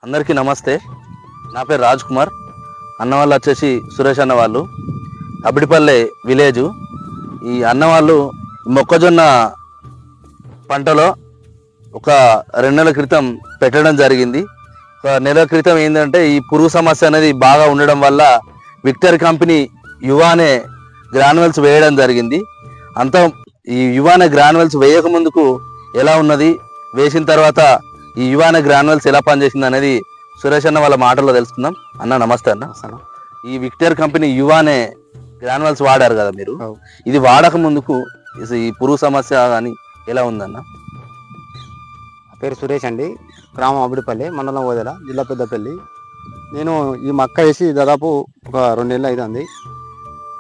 అందరికీ నమస్తే. నా పేరు రాజ్ కుమార్. అన్న వాళ్ళు వచ్చేసి సురేష్ అన్న వాళ్ళు, అబిడిపల్లె విలేజు. ఈ అన్న వాళ్ళు మొక్కజొన్న పంటలో ఒక 2 నెలల క్రితం పెట్టడం జరిగింది. ఒక నెల క్రితం ఏంటంటే ఈ పురుగు సమస్య అనేది బాగా ఉండడం వల్ల విక్టర్ కంపెనీ యువానే గ్రాన్యువల్స్ వేయడం జరిగింది. అంతా ఈ యువానే గ్రాన్యువల్స్ వేయక ముందుకు ఎలా ఉన్నది, వేసిన తర్వాత ఈ యువానే గ్రాన్యువల్స్ ఎలా పనిచేసింది అనేది సురేష్ అన్న వాళ్ళ మాటల్లో తెలుసుకుందాం. అన్న నమస్తే. అన్న, ఈ విక్టర్ కంపెనీ యువానే గ్రాన్యువల్స్ వాడారు కదా మీరు, ఇది వాడక ముందుకు ఈ పురుగు సమస్య కానీ ఎలా ఉందన్న? పేరు సురేష్ అండి, గ్రామం అబిడిపల్లి, మండలం ఓదెల, జిల్లా పెద్దపల్లి. నేను ఈ మక్క వేసి దాదాపు ఒక 2 నెలలు అవుతుంది.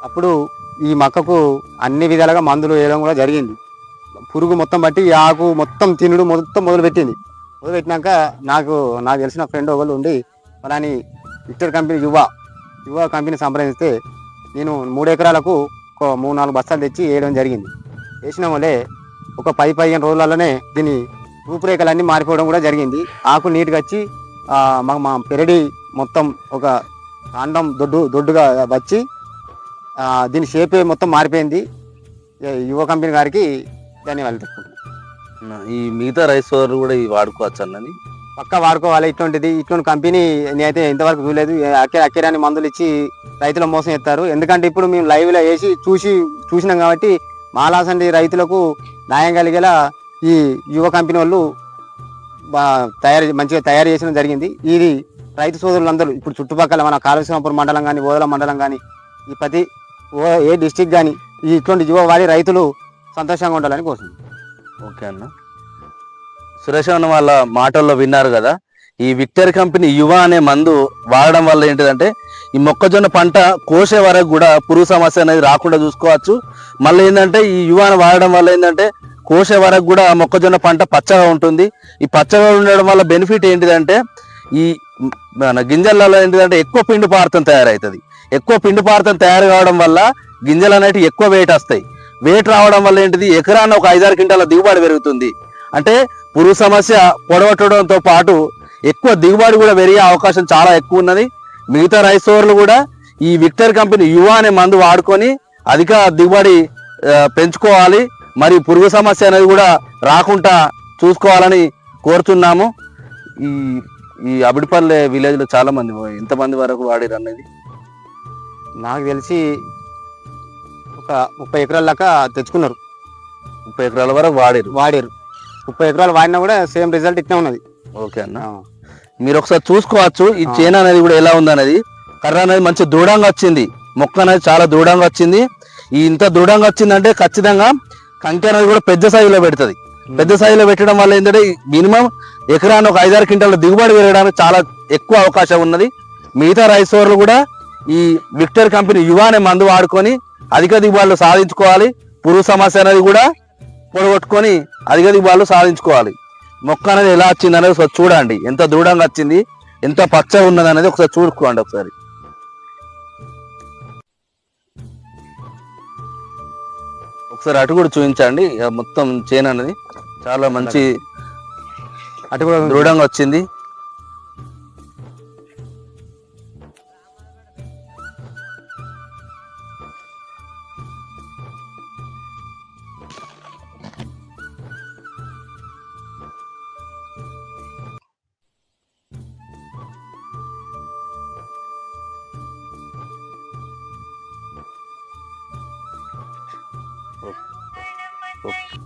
అప్పుడు ఈ మక్కకు అన్ని విధాలుగా మందులు వేయడం కూడా జరిగింది. పురుగు మొత్తం బట్టి ఈ ఆకు మొత్తం తినుడు మొదలుపెట్టింది. మొదలుపెట్టినాక నాకు తెలిసిన ఫ్రెండ్ ఒకళ్ళు ఉండి అలాని విక్టర్ కంపెనీ యువ కంపెనీ సంప్రదిస్తే నేను 3 ఎకరాలకు ఒక 3-4 బస్తాలు తెచ్చి వేయడం జరిగింది. వేసిన వల్లే ఒక 10-15 రోజులలోనే దీని రూపురేఖలన్నీ మారిపోవడం కూడా జరిగింది. ఆకు నీట్గా వచ్చి మా పెరడి మొత్తం ఒక కాండం దొడ్డుగా వచ్చి దీని షేపే మొత్తం మారిపోయింది. యువ కంపెనీ గారికి ధన్యవాదాలు చెప్పుకుంటున్నాను. ఈ మిగతా రైస్ సోదరులు కూడా ఇది వాడుకోవచ్చు అన్నది? పక్కా వాడుకోవాలి. ఇటువంటి కంపెనీ నేనైతే ఇంతవరకు చూడలేదు. అక్కేరాని మందులు ఇచ్చి రైతుల మోసం చేస్తారు. ఎందుకంటే ఇప్పుడు మేము లైవ్లో వేసి చూసినాం కాబట్టి మాలాసండి రైతులకు న్యాయం కలిగేలా ఈ యువ కంపెనీ వాళ్ళు మంచిగా తయారు చేయడం జరిగింది. ఇది రైతు సోదరులందరూ ఇప్పుడు చుట్టుపక్కల మన కాళేశ్వరంపూర్ మండలం కానీ, ఓదల మండలం కానీ, ఈ ప్రతి ఏ డిస్టిక్ కానీ ఇటువంటి యువ వారి రైతులు సంతోషంగా ఉండాలని కోరుతున్నాను. ఓకే అన్న. సురేష్ అన్న వాళ్ళ మాటల్లో విన్నారు కదా, ఈ విక్టర్ కంపెనీ యువ అనే మందు వాడడం వల్ల ఏంటిదంటే ఈ మొక్కజొన్న పంట కోసే వరకు కూడా పురుగు సమస్య అనేది రాకుండా చూసుకోవచ్చు. మళ్ళీ ఏంటంటే ఈ యువాను వాడడం వల్ల ఏంటంటే కోసే వరకు కూడా మొక్కజొన్న పంట పచ్చగా ఉంటుంది. ఈ పచ్చగా ఉండడం వల్ల బెనిఫిట్ ఏంటిదంటే ఈ మన గింజలలో ఏంటిదంటే ఎక్కువ పిండి పార్థం తయారవుతుంది. ఎక్కువ పిండి పార్థం తయారు కావడం వల్ల గింజలు అనేవి ఎక్కువ వెయిట్ వస్తాయి. వెయిట్ రావడం వల్ల ఏంటిది ఎకరాన్ని ఒక 5-6 క్వింటాల దిగుబడి పెరుగుతుంది. అంటే పురుగు సమస్య పొడగొట్టడంతో పాటు ఎక్కువ దిగుబడి కూడా పెరిగే అవకాశం చాలా ఎక్కువ ఉన్నది. మిగతా రైస్ సోర్లు కూడా ఈ విక్టర్ కంపెనీ యువ అనే మందు వాడుకొని అధిక దిగుబడి పెంచుకోవాలి. మరి పురుగు సమస్య అనేది కూడా రాకుండా చూసుకోవాలని కోరుతున్నాము. ఈ అబిడిపల్లె విలేజ్లో చాలా మంది, ఎంతమంది వరకు వాడిరు అనేది నాకు తెలిసి ఒక 30 ఎకరాల దాకా తెచ్చుకున్నారు. 30 ఎకరాల వరకు వాడారు. 30 ఎకరాలు వాడినా కూడా సేమ్ రిజల్ట్ ఇట్లా ఉన్నది. ఓకే అన్న, మీరు ఒకసారి చూసుకోవచ్చు ఈ చేను అనేది కూడా ఎలా ఉందనేది. కర్ర అనేది మంచి దృఢంగా వచ్చింది, మొక్క అనేది చాలా దృఢంగా వచ్చింది. ఇంత దృఢంగా వచ్చిందంటే ఖచ్చితంగా కంకి అనేది కూడా పెద్ద స్థాయిలో పెడుతుంది. పెద్ద స్థాయిలో పెట్టడం వల్ల ఏంటంటే మినిమం ఎకరాన్ని ఒక 5-6 క్వింటాల దిగుబడి పెరగడానికి చాలా ఎక్కువ అవకాశం ఉన్నది. మిగతా రైస్ సోర్లు కూడా ఈ విక్టర్ కంపెనీ యువ అనే మందు వాడుకొని అధిక దిగుబడులు సాధించుకోవాలి. పురుగు సమస్య అనేది కూడా పొడగొట్టుకొని అధిక దిగుబడులు సాధించుకోవాలి. మొక్క అనేది ఎలా వచ్చింది అనేది ఒకసారి చూడండి, ఎంత దృఢంగా వచ్చింది, ఎంత పచ్చగా ఉన్నది అనేది ఒకసారి చూసుకోండి. ఒకసారి అటు కూడా చూపించండి. మొత్తం చేను అనేది చాలా మంచి అటు కూడా దృఢంగా వచ్చింది. ఓకే.